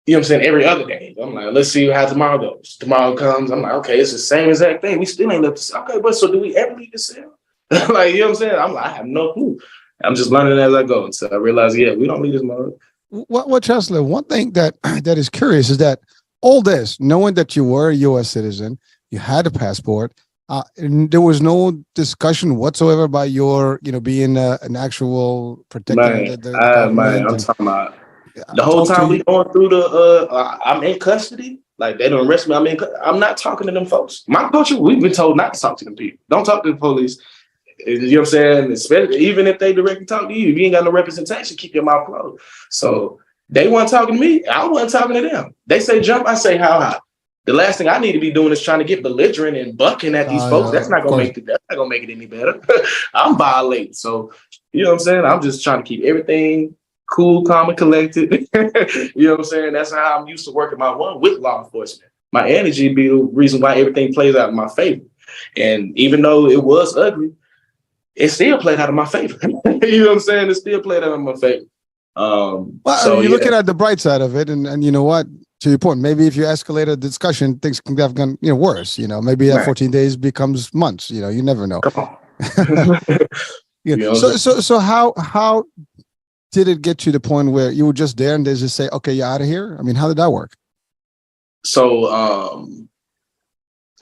every other day. I'm like, let's see how tomorrow goes. Tomorrow comes, I'm like, okay, it's the same exact thing. We still ain't left the cell. Okay, but so do we ever leave the cell? Like, you know what I'm saying? I'm like, I have no clue. I'm just learning as I go. And so I realized, we don't leave this mode. What, Chancellor, one thing that is curious is that all this, knowing that you were a U.S. citizen, you had a passport, and there was no discussion whatsoever about your, being an actual protector. I'm talking about the whole time we going through I'm in custody. Like they don't arrest me. I'm not talking to them folks. My culture, we've been told not to talk to them people. Don't talk to the police. You know what I'm saying? Especially, even if they directly talk to you, if you ain't got no representation, keep your mouth closed. So they weren't talking to me. I wasn't talking to them. They say jump, I say how high. The last thing I need to be doing is trying to get belligerent and bucking at these folks. That's not gonna make it any better. I'm violating. So you know what I'm saying? I'm just trying to keep everything cool, calm, and collected. You know what I'm saying? That's how I'm used to working with law enforcement. My energy be the reason why everything plays out in my favor. And even though it was ugly, it still played out in my favor. You know what I'm saying? It still played out in my favor. You're looking at the bright side of it, and you know what? To your point, maybe if you escalate a discussion, things can have gone worse. Maybe that 14 days becomes months. You never know. Come on. So how did it get to the point where you were just there and they just say, okay, you're out of here? I mean, how did that work? So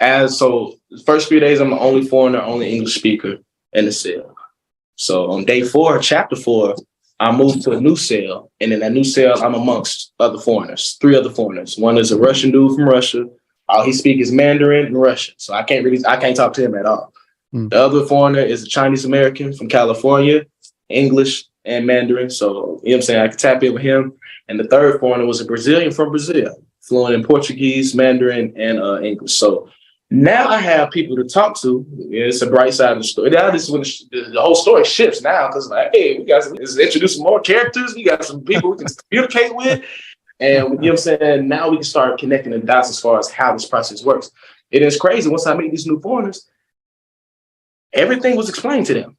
the first few days, I'm the only foreigner, only English speaker in the cell. So on day 4, chapter 4, I moved to a new cell, and in that new cell, I'm amongst other foreigners, 3 other foreigners. One is a Russian dude from Russia. All he speaks is Mandarin and Russian, so I can't talk to him at all. The other foreigner is a Chinese American from California, English and Mandarin. So, you know what I'm saying? I could tap in with him. And the third foreigner was a Brazilian from Brazil, fluent in Portuguese, Mandarin, and English. So now I have people to talk to. It's a bright side of the story. Now this is when the whole story shifts now, because hey, we got to introduce some more characters. We got some people we can communicate with. And you know what I'm saying? Now we can start connecting the dots as far as how this process works. It is crazy. Once I meet these new foreigners, everything was explained to them.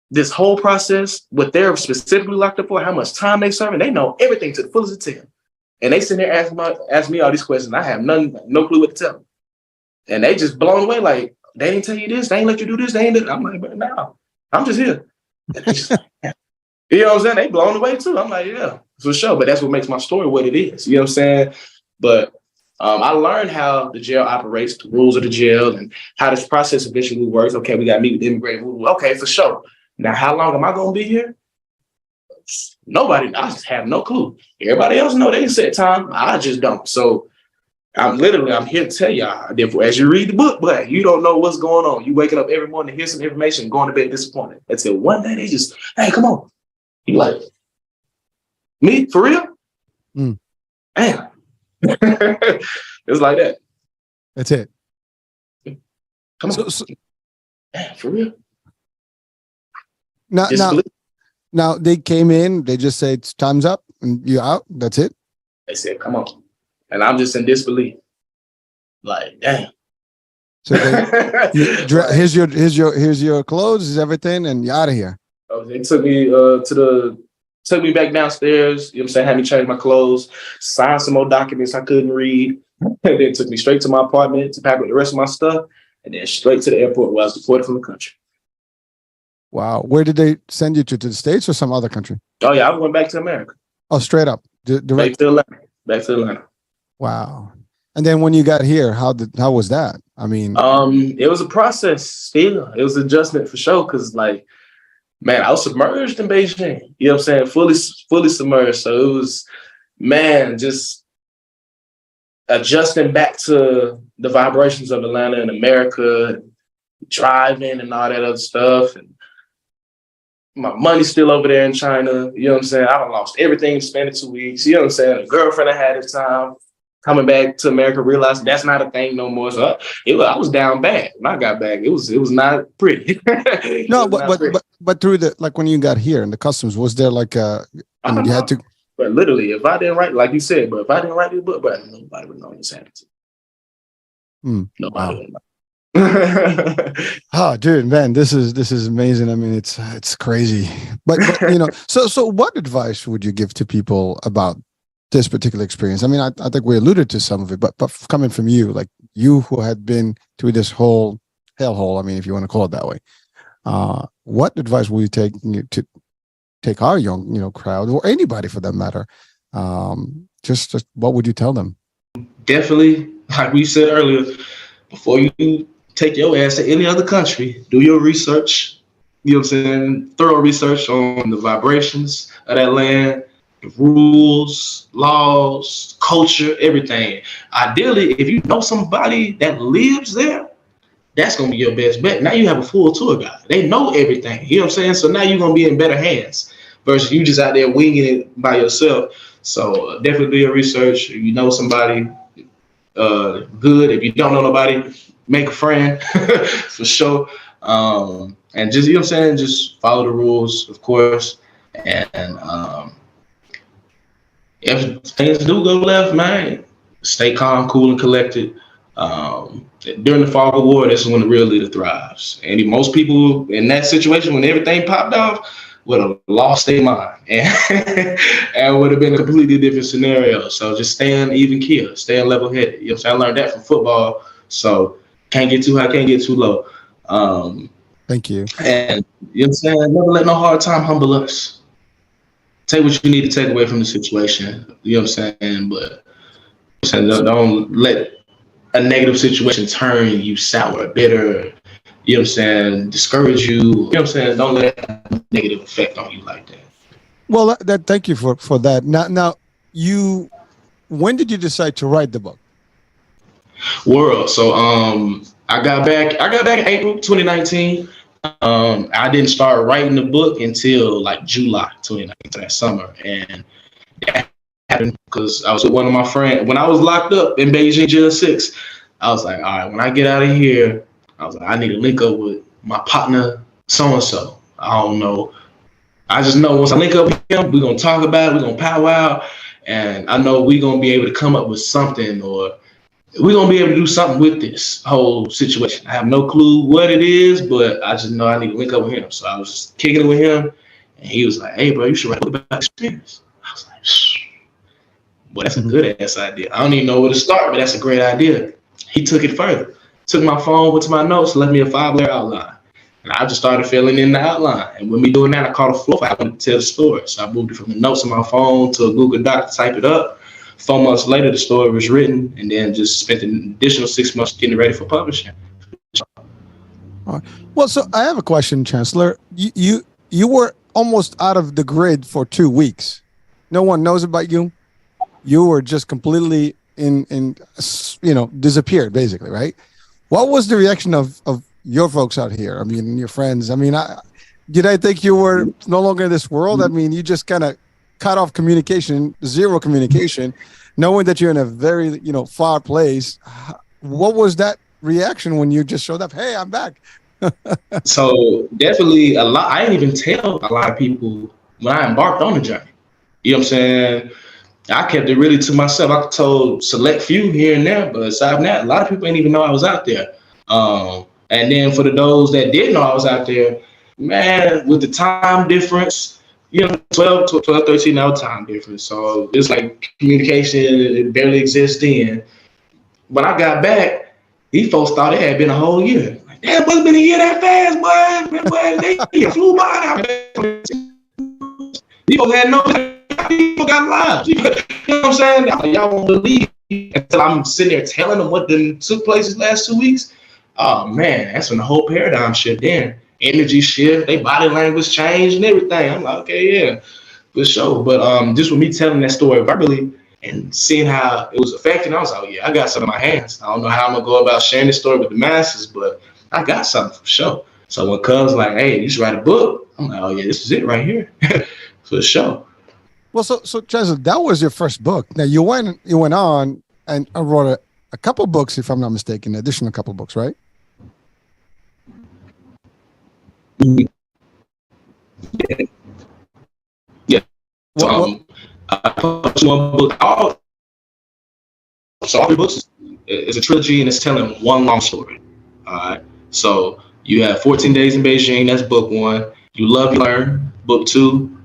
This whole process, what they're specifically locked up for, how much time they serve, and they know everything to the fullest extent. And they sit there ask me all these questions. I have no clue what to tell them. And they just blown away, like, they didn't tell you this, they ain't let you do this, they ain't did. I'm like, but no, I'm just here. And they just, you know what I'm saying? They blown away too. I'm like, yeah, for sure. But that's what makes my story what it is. You know what I'm saying? But I learned how the jail operates, the rules of the jail, and how this process eventually works. Okay, we got to meet with the immigrating rule. Okay, for sure. Now, how long am I going to be here? Nobody, I just have no clue. Everybody else know they set time. I just don't. So I'm here to tell y'all, therefore, as you read the book, but you don't know what's going on. You waking up every morning to hear some information, going to bed disappointed. Until one day they just, hey, come on. You like, me? For real? Damn. It's like that. That's it. Come on. Damn, for real? Now they came in, they just said, time's up and you're out. That's it. They said, come on. And I'm just in disbelief. Like, damn. So here's your clothes, is everything, and you're out of here. They took me took me back downstairs, you know what I'm saying, had me change my clothes, signed some more documents I couldn't read, and then took me straight to my apartment to pack up the rest of my stuff, and then straight to the airport where I was deported from the country. Wow. Where did they send you to the States or some other country? Oh yeah, I went back to America. Oh, straight up. Back to Atlanta. Wow. And then when you got here, how was that? I mean, it was a process still. It was adjustment for sure, because like, man, I was submerged in Beijing. You know what I'm saying? Fully submerged. So it was, man, just adjusting back to the vibrations of Atlanta and America, driving and all that other stuff. And my money's still over there in China. You know what I'm saying? I done lost everything, spent 2 weeks. You know what I'm saying? A girlfriend I had at the time. Coming back to America, realized that's not a thing no more. So I was down bad when I got back. It was not pretty. No, but through the, like when you got here and the customs, was there like you had to? But literally, if I didn't write, like you said, but if I didn't write this book, but nobody would know this happened. Nobody would know. Oh, dude, man, this is amazing. I mean, it's crazy. But you know, so what advice would you give to people about this particular experience? I mean, I think we alluded to some of it, but coming from you, like you who had been through this whole hellhole, I mean, if you want to call it that way, what advice will you take our young, crowd, or anybody for that matter? Just what would you tell them? Definitely, like we said earlier, before you take your ass to any other country, do your research. You know what I'm saying? Thorough research on the vibrations of that land, the rules, laws, culture, everything. Ideally, if you know somebody that lives there, that's going to be your best bet. Now you have a full tour guide. They know everything. You know what I'm saying? So now you're going to be in better hands versus you just out there winging it by yourself. So definitely do your research. If you know somebody, good. If you don't know nobody, make a friend for sure. And just, you know what I'm saying? Just follow the rules, of course. And if things do go left, man, stay calm, cool, and collected. During the fog of war, this is when the real leader thrives. And most people in that situation, when everything popped off, would have lost their mind and would have been a completely different scenario. So just staying even keel, staying level headed. You know what I'm saying? I learned that from football. So can't get too high, can't get too low. Thank you. And you know what I'm saying? Never let no hard time humble us. Take what you need to take away from the situation. You know what I'm saying? But don't let a negative situation turn you sour, bitter, you know what I'm saying, discourage you. You know what I'm saying? Don't let that have a negative effect on you like that. Well, thank you for that. Now, when did you decide to write the book? World. So I got back in April 2019. I didn't start writing the book until like July 2019, that summer. And that happened because I was with one of my friends. When I was locked up in Beijing Jail 6, I was like, all right, when I get out of here, I was like, I need to link up with my partner, so-and-so. I don't know. I just know once I link up with him, we're going to talk about it, we're going to powwow, and I know we're going to be able to come up with something, or we're going to be able to do something with this whole situation. I have no clue what it is, but I just know I need to link up with him. So I was kicking it with him, and he was like, hey, bro, you should write about experience. I was like, boy, that's a good-ass idea. I don't even know where to start, but that's a great idea. He took it further. Took my phone, went to my notes, left me a 5-layer outline. And I just started filling in the outline. And when we doing that, I caught a flow. I wanted to tell the story. So I moved it from the notes on my phone to a Google Doc to type it up. 4 months later, the story was written, and then just spent an additional 6 months getting it ready for publishing. All right. Well, so I have a question, Chancellor. You were almost out of the grid for 2 weeks. No one knows about you. You were just completely disappeared basically, right? What was the reaction of your folks out here? I mean, your friends. I mean, did I think you were no longer in this world? I mean, you just kind of cut off communication, zero communication, knowing that you're in a very, far place. What was that reaction when you just showed up? Hey, I'm back. So definitely a lot. I didn't even tell a lot of people when I embarked on the journey. You know what I'm saying? I kept it really to myself. I told select few here and there, but aside from that, a lot of people didn't even know I was out there. And then for those that did know I was out there, man, with the time difference, 12, 13 hour time difference. So it's like communication, it barely exists then. When I got back, these folks thought it had been a whole year. Like, damn, it's been a year that fast, boy. They flew by. People had no, people got lives. You know what I'm saying? Y'all won't believe until I'm sitting there telling them what took place these last 2 weeks. Oh man, that's when the whole paradigm shift then. Energy shift, they body language changed and everything. I'm like, okay, yeah, for sure. But just with me telling that story verbally and seeing how it was affecting, I was like, oh, yeah, I got something in my hands. I don't know how I'm gonna go about sharing this story with the masses, but I got something for sure. So when Cubs like, hey, you should write a book, I'm like, oh yeah, this is it right here. For sure. Well, so Chancellor, that was your first book. Now you went on and wrote a couple books, if I'm not mistaken, additional couple books, right? Yeah. I published one book. All the books is a trilogy, and it's telling one long story. All right. So you have 14 Days in Beijing. That's book 1. You Love, You Learn. Book 2.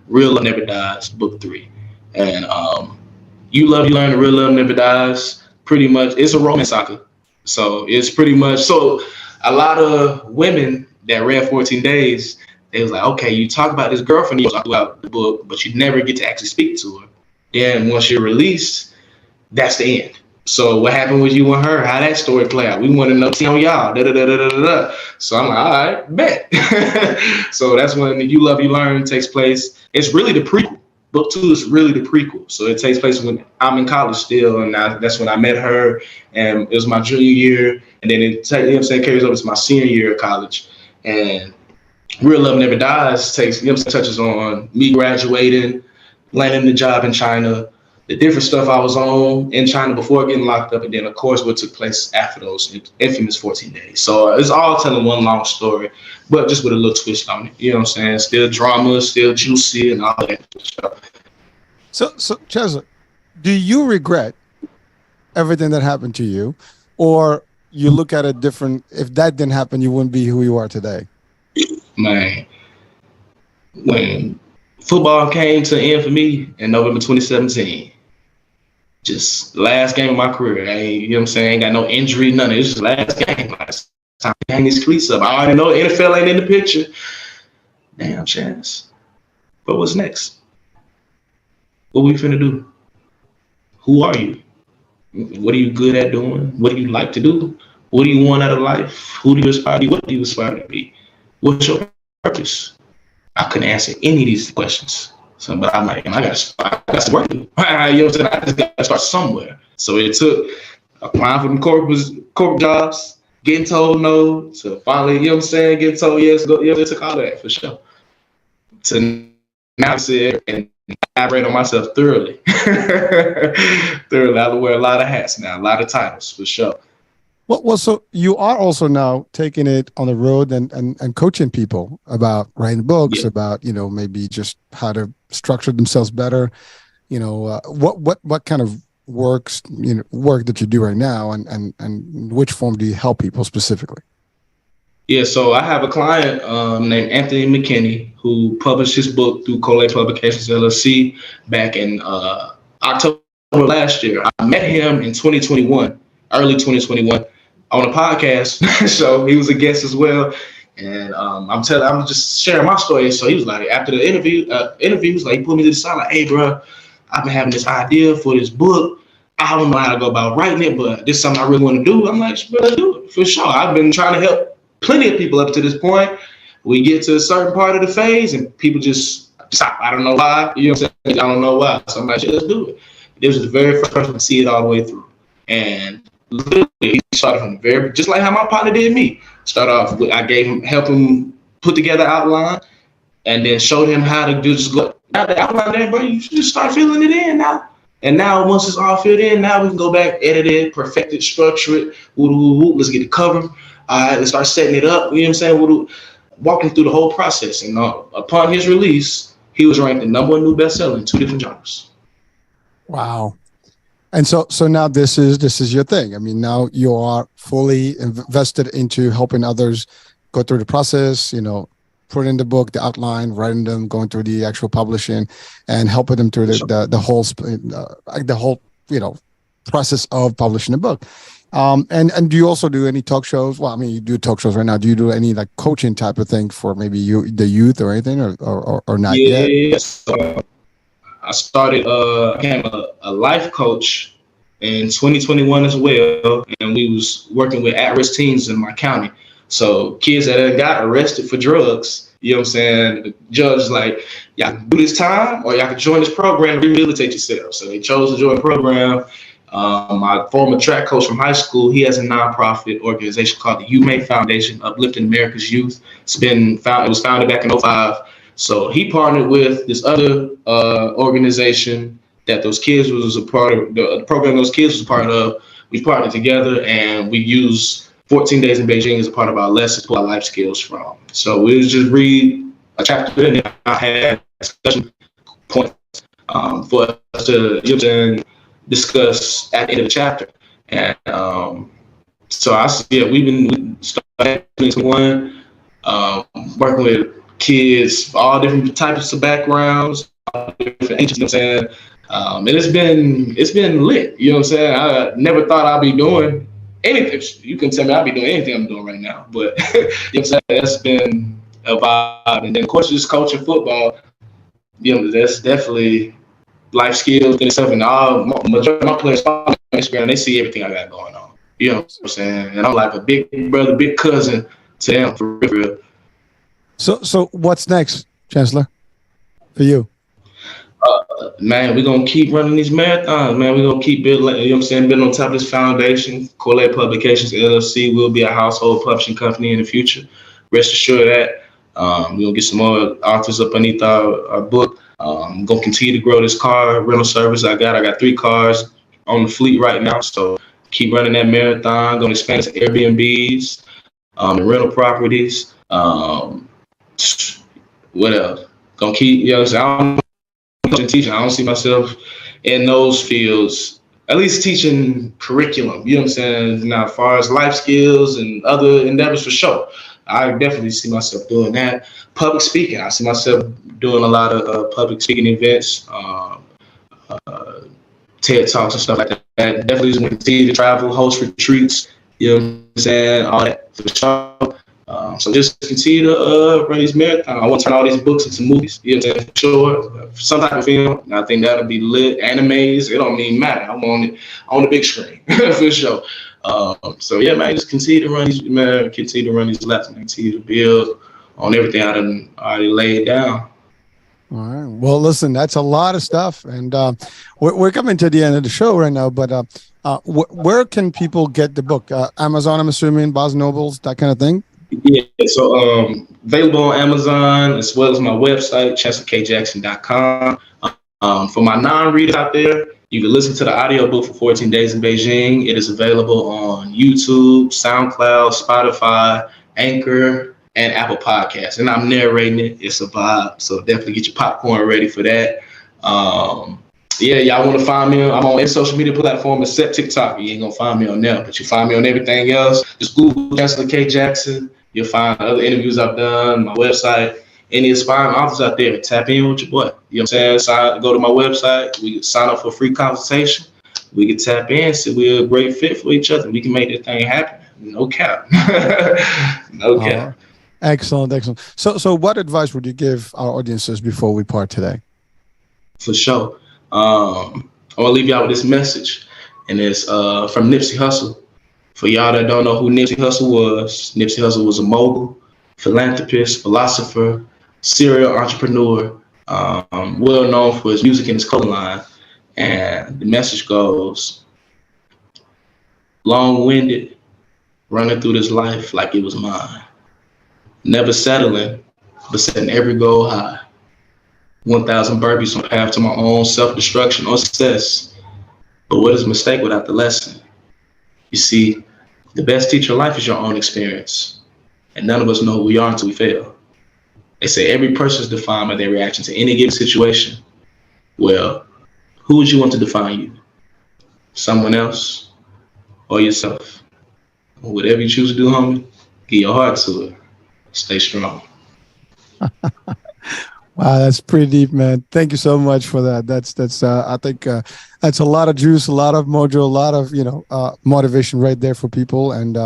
Real Love Never Dies, book 3. And You Love, You Learn, and Real Love Never Dies, pretty much, it's a romance saga. So it's pretty much, so a lot of women that read 14 Days, they was like, okay, you talk about this girlfriend you throughout the book, but you never get to actually speak to her. Then once you're released, that's the end. So what happened with you and her? How that story play out? We want to know on y'all. So I'm like, all right, bet. So that's when the You Love, You Learn takes place. It's really the prequel. Book 2 is really the prequel. So it takes place when I'm in college still, and that's when I met her, and it was my junior year, and then it carries over to my senior year of college. And Real Love Never Dies touches on me graduating, landing the job in China, the different stuff I was on in China before getting locked up, and then of course what took place after those infamous 14 days. So it's all telling one long story, but just with a little twist on it. You know what I'm saying? Still drama, still juicy, and all that stuff. So Chancellor, do you regret everything that happened to you, or you look at it different? If that didn't happen, you wouldn't be who you are today. Man, when football came to an end for me in November 2017. Just last game of my career. You know what I'm saying? Ain't got no injury, none of it. It's just last game. Last time to hang these cleats up. I already know NFL ain't in the picture. Damn, Chance. But what's next? What we finna do? Who are you? What are you good at doing? What do you like to do? What do you want out of life? Who do you aspire to be? What do you aspire to be? What's your purpose? I couldn't answer any of these questions. So, but I'm like, I got to work. You know what I'm saying? I just got to start somewhere. So it took applying for them corporate jobs, getting told no, to finally, you know what I'm saying, getting told yes. It took all that for sure. To now sit and elaborate on myself thoroughly. Thoroughly, I wear a lot of hats now, a lot of titles for sure. Well, so you are also now taking it on the road and coaching people about writing books, about, maybe just how to structure themselves better. What kind of work that you do right now, and which form do you help people specifically? Yeah, so I have a client named Anthony McKinney who published his book through Colette Publications LLC back in October last year. I met him in 2021, early 2021. On a podcast show. He was a guest as well, and I'm just sharing my story. So he was like, after the interviews, like, he put me to the side, like, hey, bro, I've been having this idea for this book. I don't know how to go about writing it, but this is something I really want to do. I'm like, let's do it for sure. I've been trying to help plenty of people up to this point, we get to a certain part of the phase and people just stop. I don't know why. You know what I'm saying? I don't know why. So I'm like, let's do it. This was the very first person to see it all the way through. And literally, he started from the very, just like how my partner did me. Start off with, help him put together outline, and then showed him how to do just go. Now the outline there, bro, you just start filling it in now. And now once it's all filled in, now we can go back, edit it, perfect it, structure it. Let's get the cover. All right, let's start setting it up. You know what I'm saying? Walking through the whole process. And upon his release, he was ranked the #1 new bestseller in 2 different genres. Wow. And so now this is your thing. I mean, now you are fully invested into helping others go through the process, put in the book, the outline, writing them, going through the actual publishing, and helping them through the whole process of publishing a book. And do you also do any talk shows? Well, I mean, you do talk shows right now. Do you do any like coaching type of thing for maybe the youth or anything, or not yet? Yes. I started, became a life coach in 2021 as well, and we was working with at-risk teens in my county. So kids that got arrested for drugs, you know what I'm saying? The judge is like, y'all can do this time or y'all can join this program and rehabilitate yourself. So they chose to join the program. My former track coach from high school, he has a nonprofit organization called the UMA Foundation, Uplifting America's Youth. It was founded back in 2005. So he partnered with this other organization that those kids was a part of, the program those kids was a part of. We partnered together and we used 14 Days in Beijing as a part of our lessons, pull our life skills from. So we just read a chapter and I had discussion points for us to discuss at the end of the chapter. And we've been starting 2021, working with kids, all different types of backgrounds, all different ages, you know what I'm saying? And it's been lit, you know what I'm saying? I never thought I'd be doing anything. You can tell me I'll be doing anything I'm doing right now, but you know what I'm saying? That's been a vibe. And then of course just coaching football, that's definitely life skills and stuff. And majority of my players on Instagram, they see everything I got going on. You know what I'm saying? And I'm like a big brother, big cousin to them for real. So what's next, Chancellor, for you? Man, we're going to keep running these marathons, man. We're going to keep building, you know what I'm saying, building on top of this foundation. Corlett Publications, LLC will be a household publishing company in the future. Rest assured that. We're going to get some more authors up underneath our book. I'm going to continue to grow this car rental service I got 3 cars on the fleet right now. So keep running that marathon. Going to expand to Airbnbs, and rental properties. What else? Going to keep, I'm teaching. I don't see myself in those fields, at least teaching curriculum, you know what I'm saying? Now, as far as life skills and other endeavors, for sure, I definitely see myself doing that. Public speaking, I see myself doing a lot of public speaking events, TED Talks and stuff like that. Definitely just want to continue to travel, host retreats, you know what I'm saying? All that for sure. So just continue to run these marathons. I want to turn all these books into movies, you know what I'm saying? Sure, some type of film. And I think that'll be lit. Animes, it don't even matter. I want it on the big screen for sure. So yeah, man, just continue to run these laps and continue to build on everything I done already laid down. All right. Well, listen, that's a lot of stuff, and we're coming to the end of the show right now. But where can people get the book? Amazon, I'm assuming, Barnes & Nobles, that kind of thing. Yeah, so available on Amazon as well as my website, chancellorkjackson.com. For my non-readers out there, you can listen to the audiobook for 14 Days in Beijing. It is available on YouTube, SoundCloud, Spotify, Anchor, and Apple Podcasts. And I'm narrating it. It's a vibe. So definitely get your popcorn ready for that. Y'all want to find me? I'm on every social media platform except TikTok. You ain't going to find me on there, but you find me on everything else. Just Google Chancellor K. Jackson. You'll find other interviews I've done, my website, any aspiring authors out there. Tap in with your boy. You know what I'm saying? Go to my website. We can sign up for a free consultation. We can tap in, see we're a great fit for each other. We can make this thing happen. No cap. No cap. Excellent. So what advice would you give our audiences before we part today? For sure. I want to leave y'all with this message, and it's from Nipsey Hussle. For y'all that don't know who Nipsey Hussle was a mogul. philanthropist, philosopher, serial entrepreneur, well known for his music and his clothing line. And the message goes, long-winded, running through this life like it was mine. Never settling, but setting every goal high. 1,000 burpees on path to my own self-destruction or success. But what is a mistake without the lesson? You see, the best teacher of life is your own experience. And none of us know who we are until we fail. They say every person is defined by their reaction to any given situation. Well, who would you want to define you? Someone else or yourself? Whatever you choose to do, homie, give your heart to it. Stay strong. Wow, that's pretty deep, man. Thank you so much for that. That's I think that's a lot of juice, a lot of mojo, a lot of motivation right there for people, and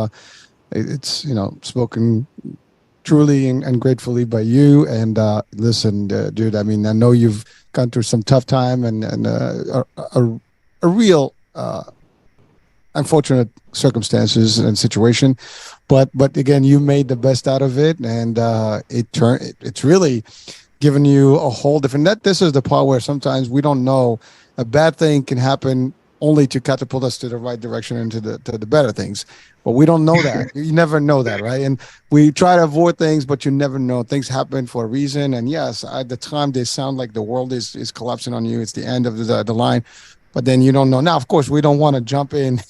it's spoken truly and gratefully by you. And listen, dude, I mean, I know you've gone through some tough time and a real unfortunate circumstances and situation, but again, you made the best out of it, and it's really given you a whole different. This is the part where sometimes we don't know. A bad thing can happen only to catapult us to the right direction and to the better things, but we don't know that. You never know that, right? And we try to avoid things, but you never know. Things happen for a reason, and yes, at the time they sound like the world is collapsing on you. It's the end of the line, but then you don't know. Now, of course, we don't want to jump in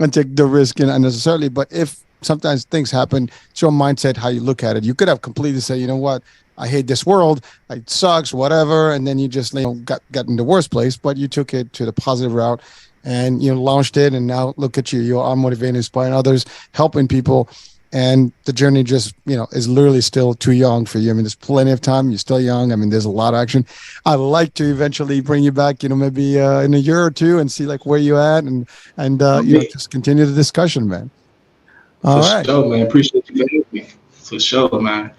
and take the risk unnecessarily, but if sometimes things happen, it's your mindset, how you look at it. You could have completely said, you know what, I hate this world, it sucks, whatever, and then you just got in the worst place, but you took it to the positive route and launched it, and now look at you. You are motivating, inspiring others, helping people, and the journey just is literally still too young for you. I mean, there's plenty of time. You're still young. I mean, there's a lot of action. I'd like to eventually bring you back, maybe in a year or two, and see where you at, and just continue the discussion, man. All right. For sure, man. Appreciate you having me. For sure, man.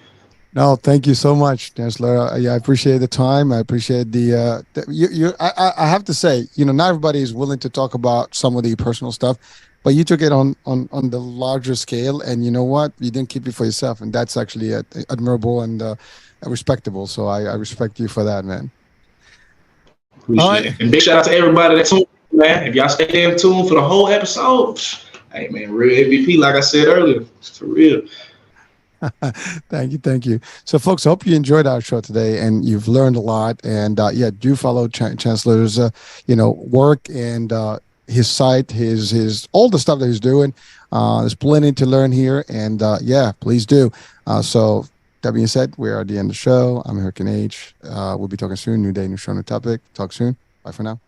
No, thank you so much, Chancellor. I appreciate the time. I appreciate I have to say, not everybody is willing to talk about some of the personal stuff, but you took it on the larger scale, and you know what? You didn't keep it for yourself, and that's actually admirable and respectable. So I respect you for that, man. Appreciate it. And big shout out to everybody that's tuned, man. If y'all stay in tune for the whole episode, hey, man, real MVP, like I said earlier, it's for real. Thank you. So, folks, I hope you enjoyed our show today and you've learned a lot. And do follow Chancellor's work and his site, his all the stuff that he's doing. There's plenty to learn here, and please do. So, that being said, we're at the end of the show. I'm Hurricane H. We'll be talking soon. New day, new show, new topic. Talk soon. Bye for now.